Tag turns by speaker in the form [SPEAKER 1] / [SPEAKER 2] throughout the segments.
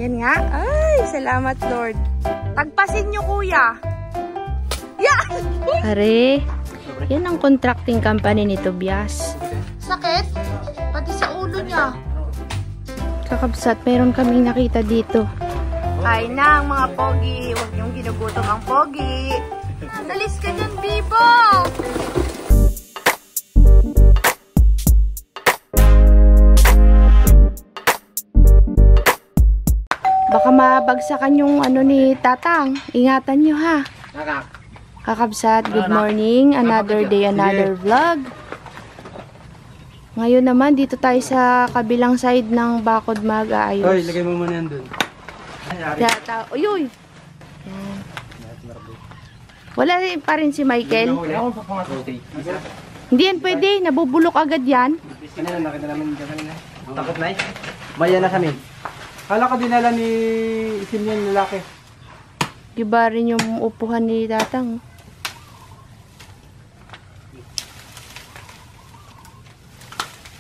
[SPEAKER 1] Yan nga. Ay, salamat Lord. Tagpasin nyo kuya. Yeah! Pare, yan ang contracting company ni Tobias. Sakit? Pati sa ulo niya. Kakabsat, mayroon kaming nakita dito. Ay na, mga pogi. Huwag niyong ginugutom ang pogi. Nalis ka dyan, Bibo! Baka mabagsakan yung ano ni Tatang. Ingatan nyo ha. Kakabsat, good morning. Another day, another vlog. Ngayon naman, dito tayo sa kabilang side ng bakod mag-aayos.
[SPEAKER 2] Hoy, lagay mo muna yan dun.
[SPEAKER 1] Uy, uy. Yan. Wala rin pa rin si Michael. Hindi yan pwede. Nabubulok agad yan.
[SPEAKER 2] Kanina, nakita namin dyan kanina. Takot na eh. Maya na kami. Kala ko dinala ni Isim yung lalaki.
[SPEAKER 1] Diba rin yung upuhan ni Tatang.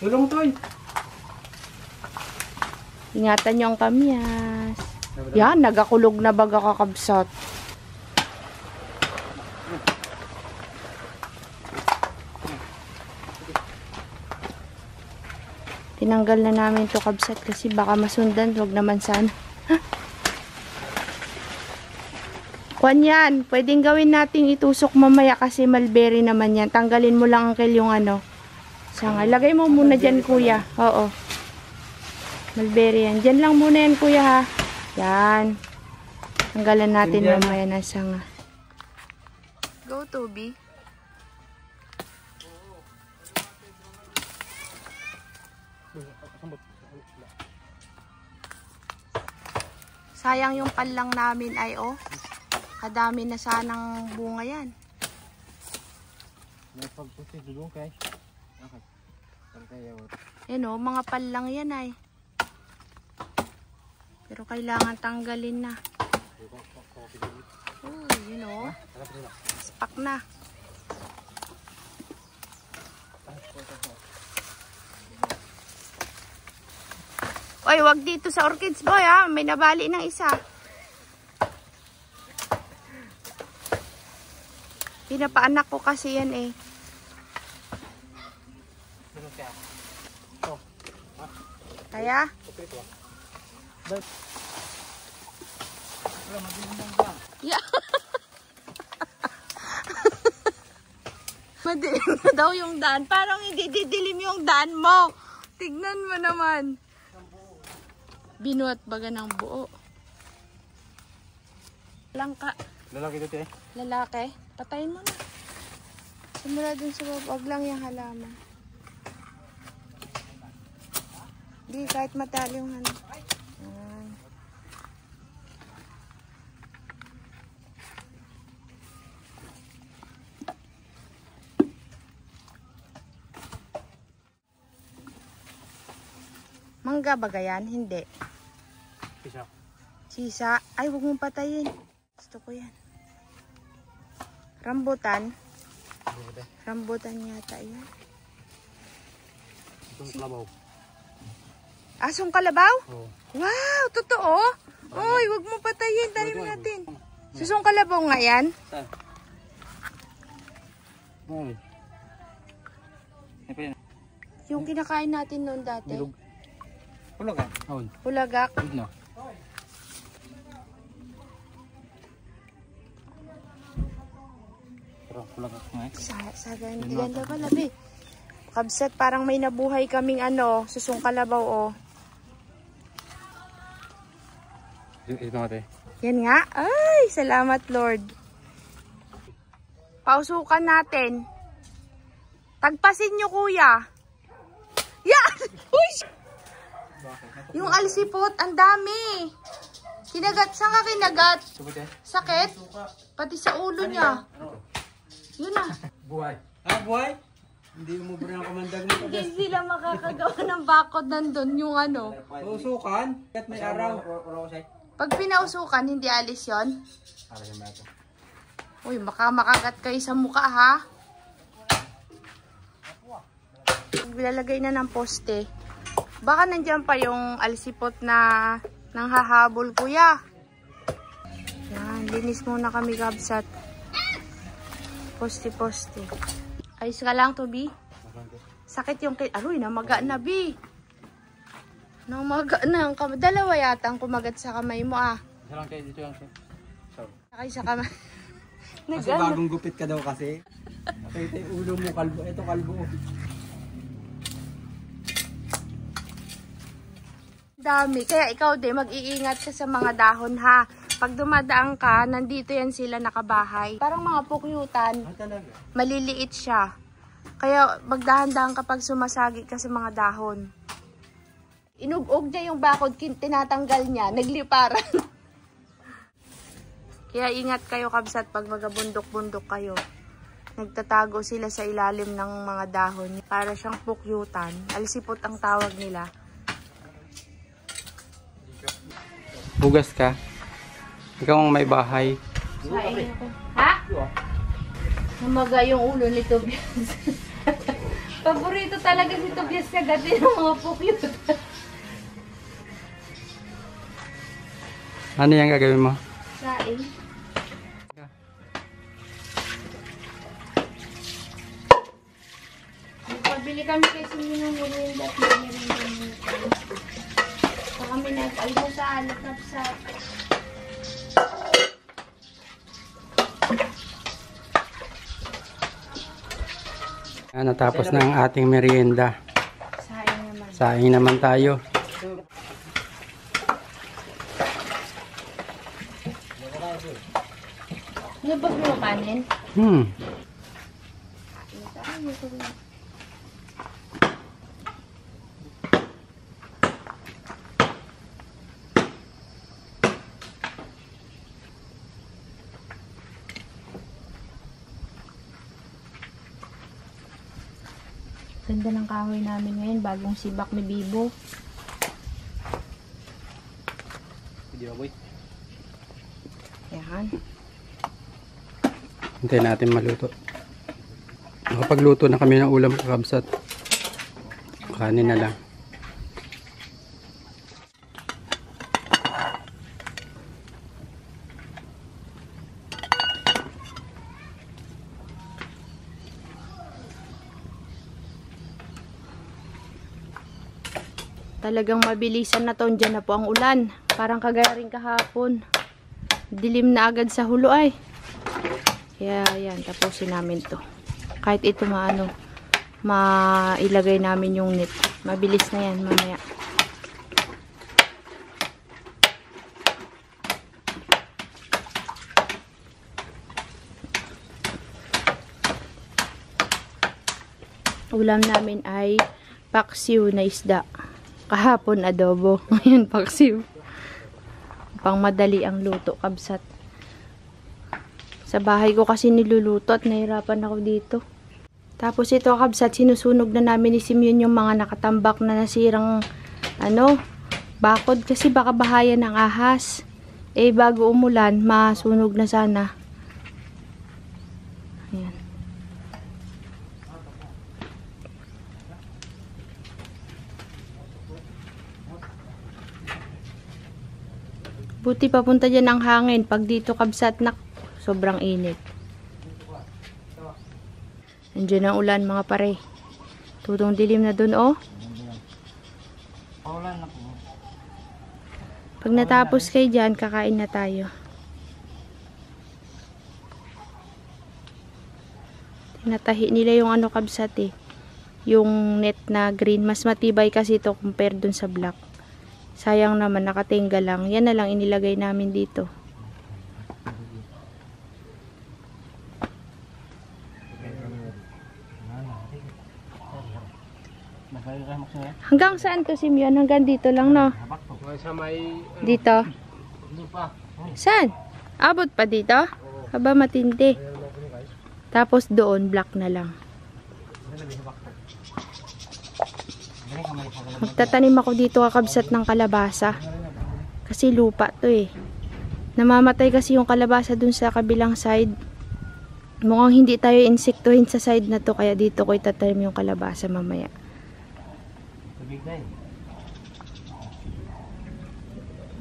[SPEAKER 2] Tulong to eh.
[SPEAKER 1] Ingatan nyo ang kamyas. Yan, nagakulog na baga kakabsat. Tinanggal na namin ito kabsat kasi baka masundan. Huwag naman sana. Kwan yan. Pwedeng gawin nating itusok mamaya kasi mulberry naman yan. Tanggalin mo lang angkel yung ano. Sanga. Lagay mo muna dyan kuya. Oo. Mulberry yan. Dyan lang muna yan kuya ha. Yan. Tanggalan natin mamaya ng sanga. Go Toby. Sayang yung panlang namin ay oh. Kadami na sanang bunga yan. Yan oh, mga panlang yan ay. Pero kailangan tanggalin na. Oh, yun oh. Spak na. Oy, wag dito sa orchids boy ha. May nabali ng isa. Pinapaanak ko kasi yan eh. Kaya? Yeah. Madilim na daw yung daan. Parang hindi didilim yung daan mo. Tignan mo naman. Binuhat baga ng buo. Langka.
[SPEAKER 2] Lalaki dito eh.
[SPEAKER 1] Lalaki. Patayin mo na. Simula dun sa baba. Huwag lang yung halaman. Hindi, kahit matali yung ano. Ayan. Mangga ba yan? Hindi.
[SPEAKER 2] Sisa.
[SPEAKER 1] Sisa. Ay, huwag mong patayin. Gusto ko yan. Rambutan. Rambutan yata yan.
[SPEAKER 2] Itong kalabaw.
[SPEAKER 1] Asong kalabaw?
[SPEAKER 2] Oo.
[SPEAKER 1] Wow, totoo? Oy, huwag mo patayin. Tanim natin. Susong kalabaw nga yan?
[SPEAKER 2] Ay.
[SPEAKER 1] Yung kinakain natin noon dati.
[SPEAKER 2] Hulaga.
[SPEAKER 1] Hulagak.
[SPEAKER 2] No.
[SPEAKER 1] Ganda pala, be. Kabsat, parang may nabuhay kaming ano, susong kalabaw, oh.
[SPEAKER 2] Ito natin.
[SPEAKER 1] Yan nga. Ay, salamat, Lord. Pausukan natin. Tagpasin nyo, kuya. Yan! Uy! Yung alsipot, ang dami. Kinagat. Saan ka kinagat? Sakit? Pati sa ulo niya. Yun na.
[SPEAKER 2] Buhay. Ah, buhay? Hindi mo ba ng kamandag nito?
[SPEAKER 1] Hindi sila makakagawa ng bakod nandun yung ano.
[SPEAKER 2] Usukan? Kat may araw.
[SPEAKER 1] Pag pinausukan, hindi alis yon. Uy, baka makagat kayo sa mukha ha. Lalagay na ng poste. Baka nandiyan pa yung alsipot na Nang hahabol, kuya. Yan, linis muna kami, kabsat. Poste-poste. Ayos ka lang to, Bi. Sakit yung aroy, namaga na, Bi. Namaga na. Dalawa yata ang kumagat sa kamay mo, ah.
[SPEAKER 2] Isa lang kayo dito yan, sir.
[SPEAKER 1] Sakay sa kamay.
[SPEAKER 2] Kasi bagong gupit ka daw kasi. Ito yung ulo mo, kalbo. Ito kalbo.
[SPEAKER 1] Dami. Kaya ikaw din, mag-iingat ka sa mga dahon, ha. Pag dumadaan ka, nandito yan sila nakabahay. Parang mga pukyutan.
[SPEAKER 2] Ah, talaga?
[SPEAKER 1] Maliliit siya. Kaya magdahan-dahan kapag sumasagi ka sa mga dahon. Inugog niya yung bakod, tinatanggal niya, nagliparan. Kaya ingat kayo, kabsat, pag magabundok-bundok kayo. Nagtatago sila sa ilalim ng mga dahon. Para siyang pukyutan. Alisipot ang tawag nila.
[SPEAKER 2] Bugas ka. Ikaw ang may bahay.
[SPEAKER 1] Saing ako. Ha? Namaga yung ulo ni Tobias. Paborito talaga si Tobias kagatin ng mga pukyutan.
[SPEAKER 2] Ano yung gagawin mo?
[SPEAKER 1] Saing. Pagbili kami kasi ng merienda at merienda nito. So kami nag-almusal at napsat.
[SPEAKER 2] Natapos na ang ating merienda.
[SPEAKER 1] Saing naman.
[SPEAKER 2] Saing naman tayo.
[SPEAKER 1] Nabag mo kanin? Ganda ng kahoy namin ngayon, bagong sibak ni Bibo.
[SPEAKER 2] Hindi ba, boy?
[SPEAKER 1] Yan.
[SPEAKER 2] Hintayin natin maluto. Nakapagluto na kami ng ulam, kakabsat. Kanin na lang.
[SPEAKER 1] Talagang mabilisan na to. Diyan na po ang ulan. Parang kagaya rin kahapon. Dilim na agad sa hulo ay. Kaya yan, tapusin namin to. Kahit ito mailagay namin yung net. Mabilis na yan mamaya. Ulam namin ay paksiw na isda. Kahapon adobo. Ngayon paksiw. Pang madali ang luto, kabsat. Sa bahay ko kasi niluluto at nahirapan ako dito. Tapos ito, kabsat, sinusunog na namin ni Simeon yung mga nakatambak na nasirang bakod kasi baka bahayan ng ahas. Eh bago umulan, masunog na sana. Ayan. Buti papunta dyan ang hangin. Pag dito, kabsat, sobrang init. Nandiyan ang ulan, mga pare. Tutong dilim na dun, oh. Pag natapos kayo dyan, kakain na tayo. Tinatahi nila yung kabsat, eh. Yung net na green. Mas matibay kasi ito compare dun sa black. Sayang naman, nakatingga lang. Yan na lang inilagay namin dito. Hanggang saan to, Simeon? Hanggang dito lang, no? Dito? Saan? Abot pa dito? Haba matindi. Tapos doon, black na lang. Magtatanim ako dito, kakabsat, ng kalabasa. Kasi lupa to eh. Namamatay kasi yung kalabasa dun sa kabilang side. Mukhang hindi tayo insektuhin sa side na to. Kaya dito ko itatanim yung kalabasa mamaya.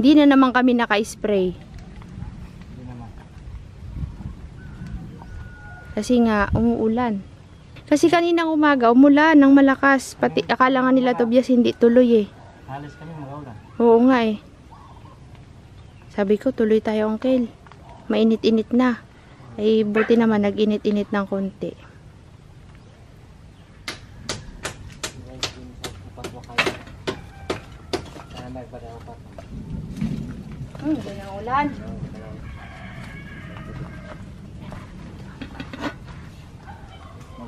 [SPEAKER 1] Hindi na naman kami naka-spray.
[SPEAKER 2] Hindi naman.
[SPEAKER 1] Kasi nga, umuulan. Kasi kaninang umaga, umulan ng malakas. Pati akala nga nila Tobias hindi tuloy eh.
[SPEAKER 2] Halos kami mag-aulan.
[SPEAKER 1] Oo nga eh. Sabi ko, tuloy tayo, Uncle. Mainit-init na. Ay, buti naman, nag-init-init ng konti. Ganyan ang ulan.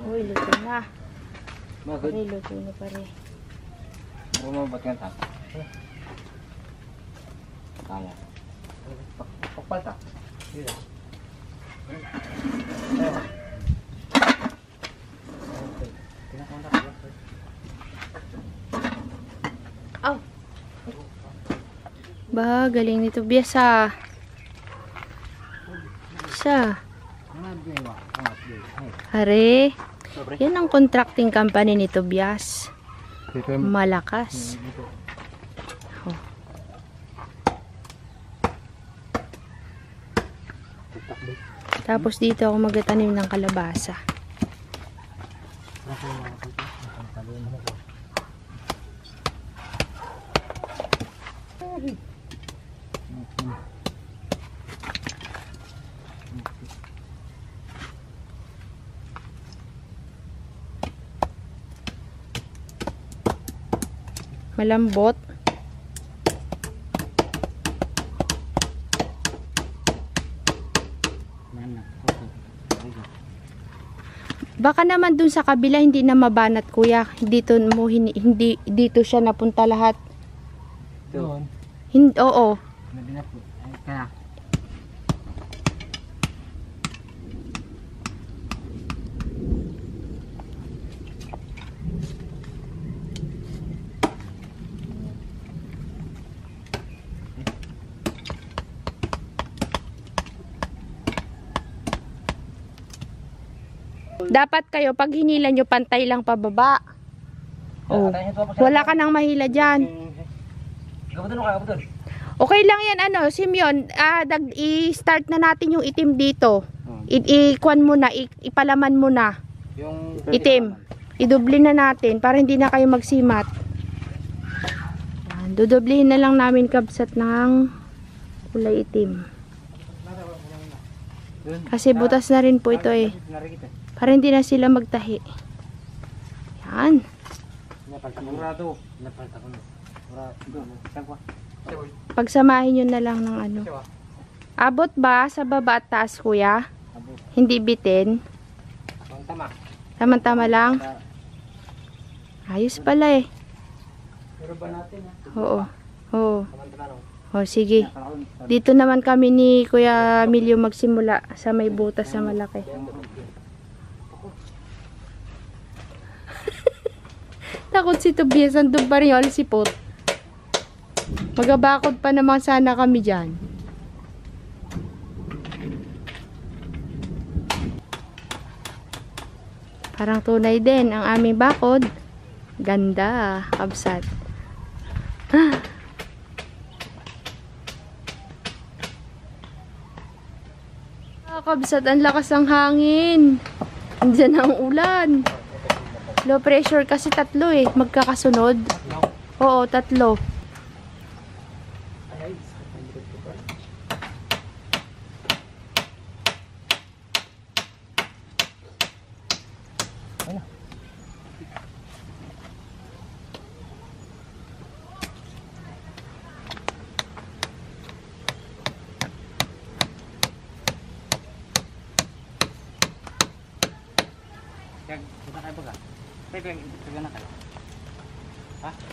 [SPEAKER 1] Uy, luto na. Pare, luto na pare.
[SPEAKER 2] Bumabat ka ta. Kaya. Pakpalta. Dito.
[SPEAKER 1] Aw. Ba, galing nito Biasa. Siya. Hare. Yan ang contracting company ni Tobias. Malakas. Oh. Tapos dito ako magtatanim ng kalabasa. Malambot. Baka naman dun sa kabila hindi na mabanat kuya. Dito mo hindi dito siya napunta lahat.
[SPEAKER 2] Doon.
[SPEAKER 1] Oo.
[SPEAKER 2] Nabinat po. Ay kaya.
[SPEAKER 1] Dapat kayo, pag hinila nyo, pantay lang pababa. Oh. Wala ka nang mahila dyan. Okay lang yan, ano, Simeon, i-start na natin yung itim dito. I-kuan mo na, ipalaman mo na.
[SPEAKER 2] Yung
[SPEAKER 1] Itim. Idubli na natin, para hindi na kayo magsimat. Dudublihin na lang namin kabsat ng kulay itim. Kasi butas na rin po ito eh. Para hindi na sila magtahi. Yan. Pagsamahin nyo na lang ng ano. Abot ba sa baba at taas kuya? Hindi bitin? Tama-tama lang? Ayos pala eh. Oo. Oo. O sige. Dito naman kami ni Kuya Emilio magsimula sa may butas na malaki. Takot si Tobias, andun pa rin yung sipot. Magabakod pa naman sana kami dyan. Parang tunay din ang aming bakod. Ganda, kabsat. Kabsat, ang lakas ng hangin. Andiyan ang ulan. Low pressure kasi tatlo eh. Magkakasunod. Oo, tatlo.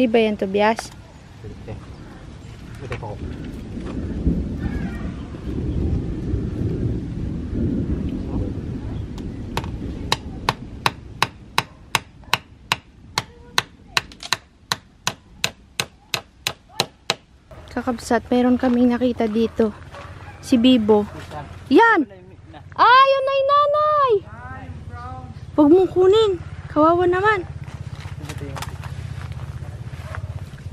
[SPEAKER 1] Tiba yan, Tobias? Kakabsat, meron kaming nakita dito. Si Bibo. Yan! Ah, yun ay nanay! Huwag mong kunin. Kawawa naman.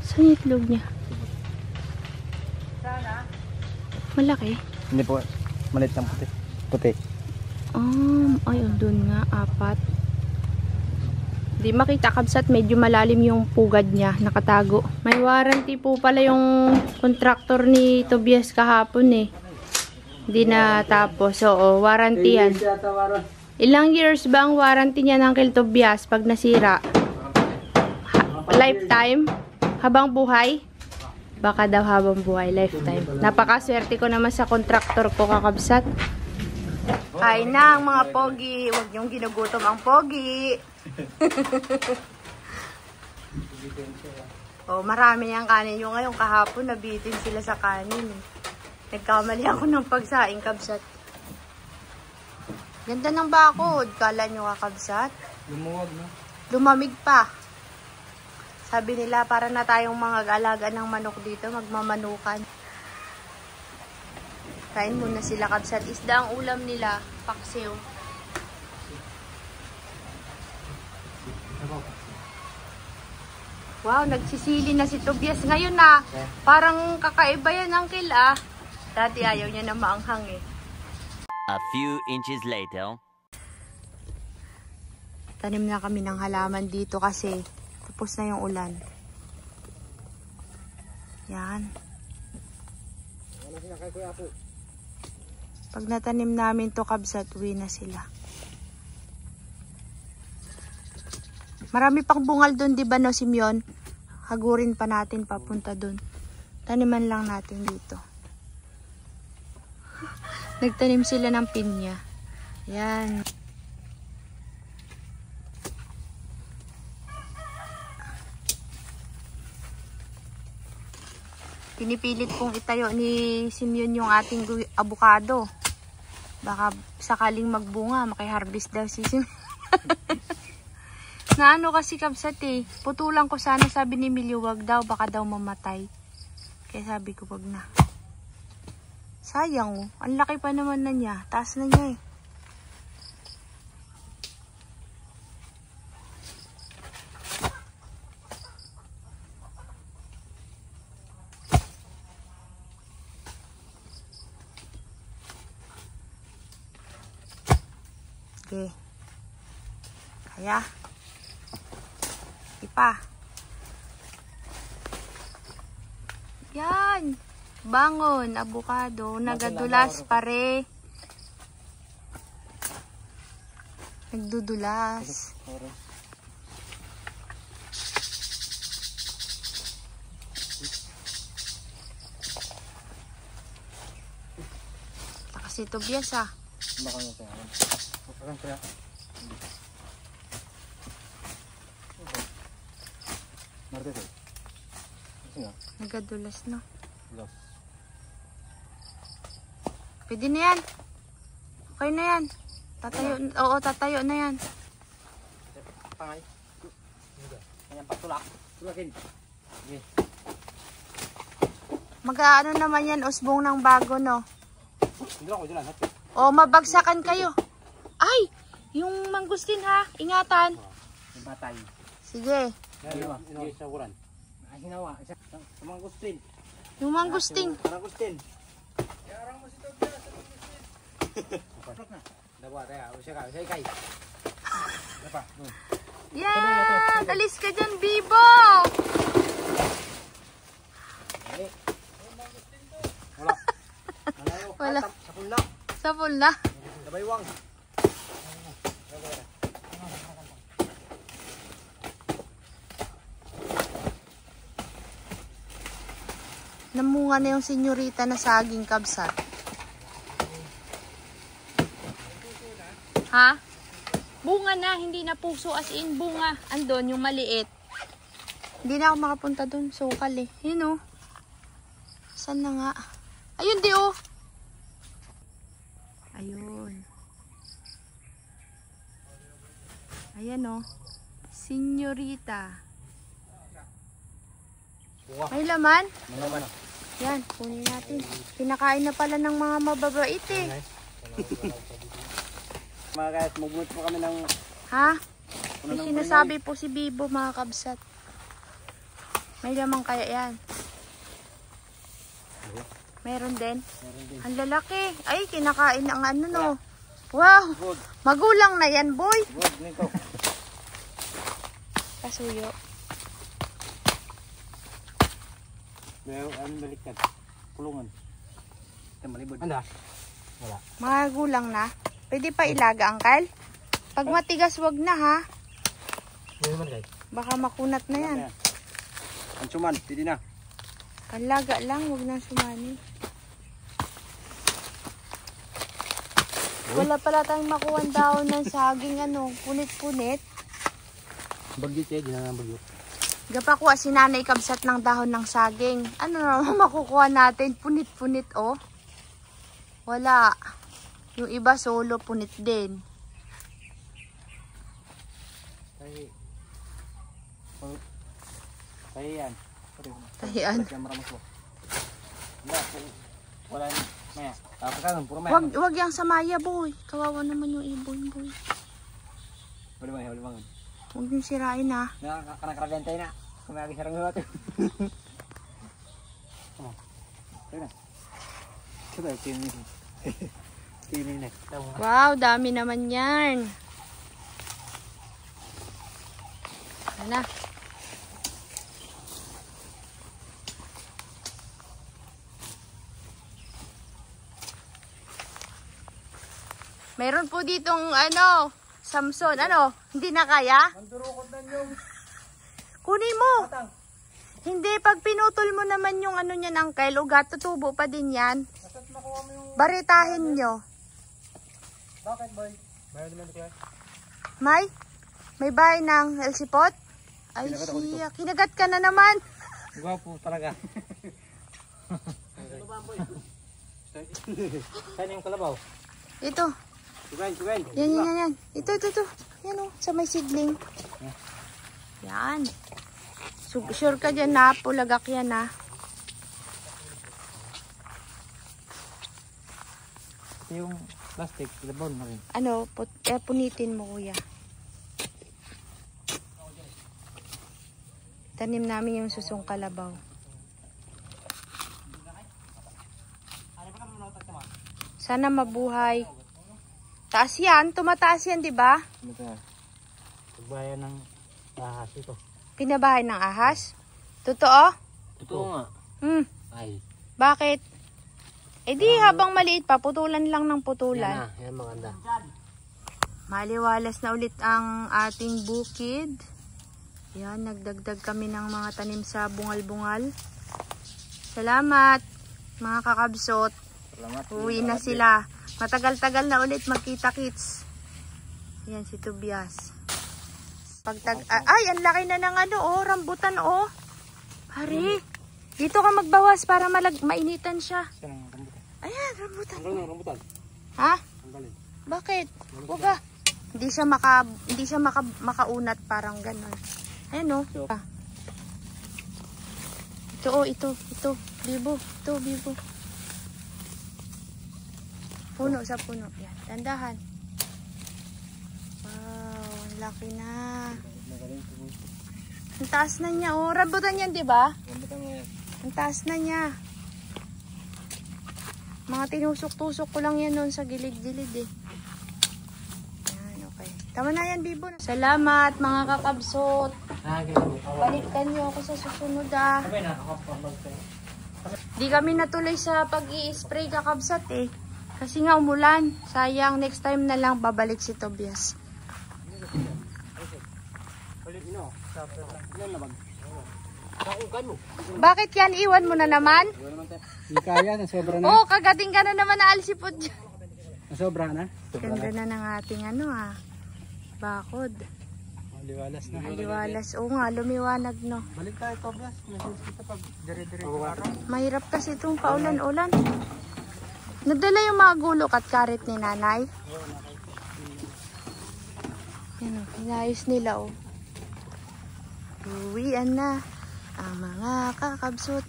[SPEAKER 1] Saan yung itlog niya? Malaki?
[SPEAKER 2] Hindi po. Maliit lang puti. Puti.
[SPEAKER 1] Ay, doon nga, 4. Di makita kabsat, medyo malalim yung pugad niya, nakatago. May warranty po pala yung contractor ni Tobias kahapon eh. Hindi na tapos. Oo, warranty yan. Ilang years ba ang warranty niya ng Uncle Tobias pag nasira? Lifetime? Habang buhay? Baka daw habang buhay, lifetime. Napakaswerte ko naman sa contractor ko, kakabsat. Kain na ang mga pogi. Huwag niyong ginugutom ang pogi. Oh, marami yung kanin yung ngayon. Kahapon, nabitin sila sa kanin. Nagkamali ako ng pagsaing, kabsat. Ganda ng bakod. Kala nyo, kakabsat?
[SPEAKER 2] Lumuwag, no?
[SPEAKER 1] Lumamig pa. Sabi nila, para na tayong mga alaga ng manok dito, magmamanukan. Kain muna sila, kabsat. Isda ang ulam nila, paksiw. Wow, nagsisili na si Tobias ngayon na. Parang kakaiba yan, Uncle, ah. Dati ayaw niya na maanghang eh.
[SPEAKER 3] A few inches later.
[SPEAKER 1] Tanim na kami ng halaman dito kasi tapos na yung ulan. Yan. Pag natanim namin to, kabsat, uwi na sila. Marami pang bungal doon, di ba, no, Simeon? Hagurin pa natin papunta doon. Taniman lang natin dito. Nagtanim sila ng pinya. Yan. Pinipilit kong itayo ni Simeon yung ating avocado. Baka sakaling magbunga, makiharvest daw si Simeon. Naano kasi, kabsat eh. Putulan ko sana, sabi ni Emilio, wag daw, baka daw mamatay. Kaya sabi ko, wag na. Sayang oh. Ang laki pa naman na niya. Taas na niya eh. Okay. Kaya. Ipa. Yan. Bangon, avocado, nagadulas pare. Nagdudulas. Takas si Tobias ah.
[SPEAKER 2] Baka mo tayo. Parang kaya. Martes eh. Kasi nga.
[SPEAKER 1] Nagadulas no.
[SPEAKER 2] Los.
[SPEAKER 1] Pwede na yan. Okay na yan. Tatayo, oo, tatayo na yan.
[SPEAKER 2] Pangay. Ayan, patulak. Tulakin. Okay.
[SPEAKER 1] Mag-ano naman yan, usbong ng bago, no?
[SPEAKER 2] Hindi ako dyan.
[SPEAKER 1] O, mabagsakan kayo. Ay! Yung mangustin, ha? Ingatan.
[SPEAKER 2] Batay.
[SPEAKER 1] Sige.
[SPEAKER 2] Hindi sa uran. Ay, hinawa. Sa mangustin.
[SPEAKER 1] Yung mangustin.
[SPEAKER 2] Mangustin. Yarang mo si Tobias sa mangustin. Dawa tayo. Usya ka. Usya ikay. Dapa.
[SPEAKER 1] Yan! Alis ka dyan, Bibo!
[SPEAKER 2] Wala.
[SPEAKER 1] Wala.
[SPEAKER 2] Sa pula.
[SPEAKER 1] Sa pula.
[SPEAKER 2] Dabaywang.
[SPEAKER 1] Namunga na yung senyorita na saging, kabsat. Ha? Bunga na, hindi na puso, as in bunga. Andon, yung maliit. Hindi na ako makapunta doon, sukal eh. Yun oh. Saan na nga? Ayun di oh. Ayun. Ayan oh. Senyorita. May laman?
[SPEAKER 2] May laman.
[SPEAKER 1] Yan, kunin natin. Pinakain na pala ng mga mababait eh.
[SPEAKER 2] Mga guys, mag-move po kami ng...
[SPEAKER 1] Ha? May sinasabi po si Bibo, mga kabsat. May laman kaya yan. Meron din.
[SPEAKER 2] Meron din.
[SPEAKER 1] Ang lalaki. Ay, kinakain ang ano no. Wow.
[SPEAKER 2] Good.
[SPEAKER 1] Magulang na yan, boy.
[SPEAKER 2] Good nito.
[SPEAKER 1] Kasuyo.
[SPEAKER 2] Pero ano baliktad? Kulungan. Ito malibod. Anda? Wala.
[SPEAKER 1] Magulang na. Pwede pa ilaga, Uncle? Pag matigas, wag na ha.
[SPEAKER 2] Hindi naman guys.
[SPEAKER 1] Baka makunat na yan.
[SPEAKER 2] Ang suman, pwede na.
[SPEAKER 1] Panlaga lang, wag na sumani. Wala pala tayong makuha daon ng saging ano, punit-punit.
[SPEAKER 2] Bagyot eh, ginanang bagyot.
[SPEAKER 1] Gapakuha si nanay kabsat ng dahon ng saging. Ano naman makukuha natin? Punit-punit oh. Wala. Yung iba solo punit din.
[SPEAKER 2] Tahiyan.
[SPEAKER 1] Tahian.
[SPEAKER 2] Wala na. Maya. Tapos ka puro maya.
[SPEAKER 1] Wag yang sa maya, boy. Kawawa naman yung ibon, boy.
[SPEAKER 2] Wala bang, wala bang.
[SPEAKER 1] Huwag yung sirain ha.
[SPEAKER 2] Nakakarabentay na. Kumagi sarang natin. Oh. Tayo na. Sabay, kini na.
[SPEAKER 1] Wow, dami naman yan. Ano? Meron po ditong ano, Samson. Ano? Hindi na kaya?
[SPEAKER 2] Mandurukot na yung
[SPEAKER 1] Kunin mo.
[SPEAKER 2] patang.
[SPEAKER 1] Hindi, pag pinutol mo naman yung ano niyan, Uncle, ugat, tutubo pa din yan.
[SPEAKER 2] Basta't makuha mo yung...
[SPEAKER 1] Baritahin nyo.
[SPEAKER 2] Bakit boy? Bayad naman ito.
[SPEAKER 1] May bahay ng elsipot? Ay,
[SPEAKER 2] Kinagat ako dito.
[SPEAKER 1] siya. Kinagat ka na naman.
[SPEAKER 2] Gwapo talaga. Saan yung kalabaw?
[SPEAKER 1] Ito.
[SPEAKER 2] Kuwen.
[SPEAKER 1] Yan. Ito. Yan o, sa may sidling. Yan. Sure ka dyan na, pulagak yan ha.
[SPEAKER 2] Ito yung plastic, kalabaw na rin.
[SPEAKER 1] Ano, punitin mo kuya. Tanim namin yung susong kalabaw. Sana mabuhay. Taas yan, tumataas yan, di ba?
[SPEAKER 2] Pagbayan ng ahas ito.
[SPEAKER 1] Pinabahay ng ahas? Totoo?
[SPEAKER 2] Totoo nga. Ay.
[SPEAKER 1] Bakit? Eh di habang maliit pa, putulan lang ng putulan.
[SPEAKER 2] Yan maganda.
[SPEAKER 1] Maliwalas na ulit ang ating bukid. Yan, nagdagdag kami ng mga tanim sa bungal-bungal. Salamat, mga kakabsot.
[SPEAKER 2] Salamat.
[SPEAKER 1] Uwi na sila. Matagal-tagal na ulit magkita-kits. Yan si Tobias. Ay, ang laki na ng ano, oh, rambutan, oh. Pare, dito ka magbawas para mainitan siya.
[SPEAKER 2] Saan ang rambutan?
[SPEAKER 1] Ayan, rambutan.
[SPEAKER 2] Ang rambutan?
[SPEAKER 1] Ha?
[SPEAKER 2] Ang galing.
[SPEAKER 1] Bakit? Huwag ka. Hindi siya makaunat parang ganon. Ayan o. Oh. Ito oh, ito. Bibo. Ito, bibo. Puno sa puno. Yan, dandahan. Wow, ang laki na. Ang taas na niya. Oh, rambutan yan, di ba?
[SPEAKER 2] Rambutan mo yan.
[SPEAKER 1] Ang taas na niya. Mga tinusok-tusok ko lang yan noon sa gilid-gilid eh. Yan, okay. Tama na yan, Bibo. Salamat, mga kakabsot. Balikan niyo ako sa susunod ah. Di kami natuloy sa pag-i-spray kakabsat eh. Kasi nga umulan. Sayang, next time na lang babalik si Tobias. Bakit yan? Iwan mo na naman?
[SPEAKER 2] Hindi kaya, nasobra na.
[SPEAKER 1] Oo, kagating ka na naman na alsipot dyan.
[SPEAKER 2] Nasobra na.
[SPEAKER 1] Ganda na ng ating ano ah. Bakod.
[SPEAKER 2] Liwalas na.
[SPEAKER 1] Aliwalas. Oo nga, lumiwanag no.
[SPEAKER 2] Balik tayo, Tobias. Message kita pag dire-diretso araw.
[SPEAKER 1] Mahirap kasi itong paulan-ulan. Nadala yung mga gulok at karet ni nanay. Yan o, inayos nila o. Uwian na ang mga kakabsot.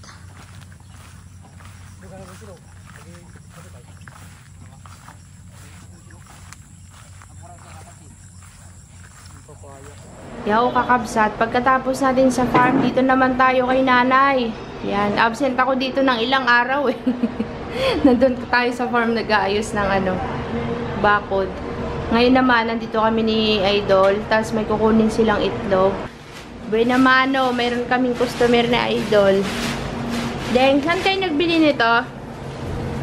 [SPEAKER 1] Yaw kakabsat, pagkatapos natin sa farm, dito naman tayo kay nanay. Yan, absent ako dito ng ilang araw eh. Nandun tayo sa farm nag-aayos ng bakod. Ngayon naman, nandito kami ni Idol, tapos may kukunin silang itlog. Buena mano, mayroon kaming customer na Idol. Deng, saan kayo nagbili nito?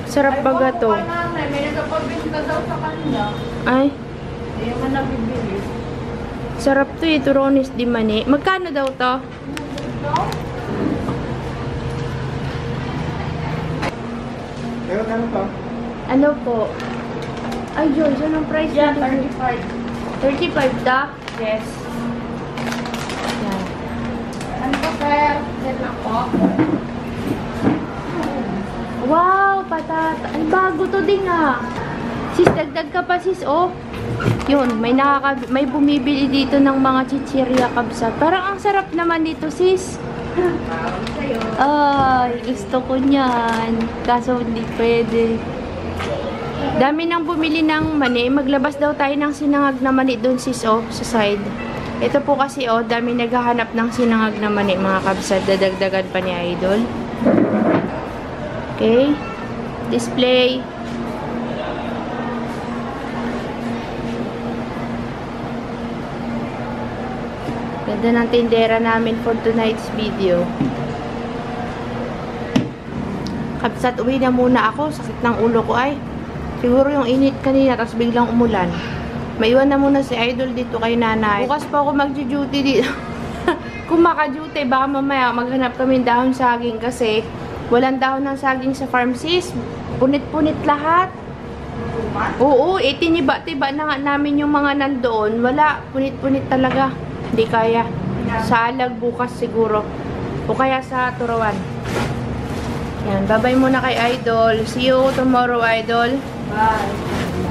[SPEAKER 1] Sarap baga to.
[SPEAKER 4] May nagpapagbenta daw sa kanila.
[SPEAKER 1] Ay,
[SPEAKER 4] Hindi naman nabibili.
[SPEAKER 1] sarap to eh, turones di mani. Magkano daw to?
[SPEAKER 2] Pero kano pa?
[SPEAKER 1] Ano po? Ay, Joyce, anong price
[SPEAKER 4] Yan,
[SPEAKER 1] nito?
[SPEAKER 4] 35.
[SPEAKER 1] 35 da?
[SPEAKER 4] Yes.
[SPEAKER 1] Yan.
[SPEAKER 4] Ano po, sir? Sir lang po.
[SPEAKER 1] Wow, patata. Ay, bago to din ah. Sis, dagdag ka pa sis, oh. Yun, may bumibili dito ng mga chichirya kabsat. Parang ang sarap naman dito, sis. Ay, gusto ko niyan. Kaso hindi pwede. Dami nang bumili ng mani. Maglabas daw tayo ng sinangag na mani doon, sis, oh, sa side. Ito po kasi, oh, dami naghahanap ng sinangag na mani, mga kabsat. Dadagdagan pa ni Idol. Okay. Display. Ganda ng tindera namin for tonight's video. Kabsat, uwi na muna ako. Sakit ng ulo ko ay. Siguro yung init kanina, tapos biglang umulan. Maiwan na muna si Idol dito kay nanay. Bukas pa ako mag-duty dito. Kung maka-duty, baka mamaya maghanap kami ng dahon saging kasi walang dahon ng saging sa farm, sis. Punit-punit lahat. Oo, tiniba-tiba na nga namin yung mga nandoon. Wala, punit-punit talaga. Hindi kaya. Sa alag bukas siguro. O kaya sa Turawan. Yan, bye-bye muna kay Idol. See you tomorrow, Idol.
[SPEAKER 4] Bye.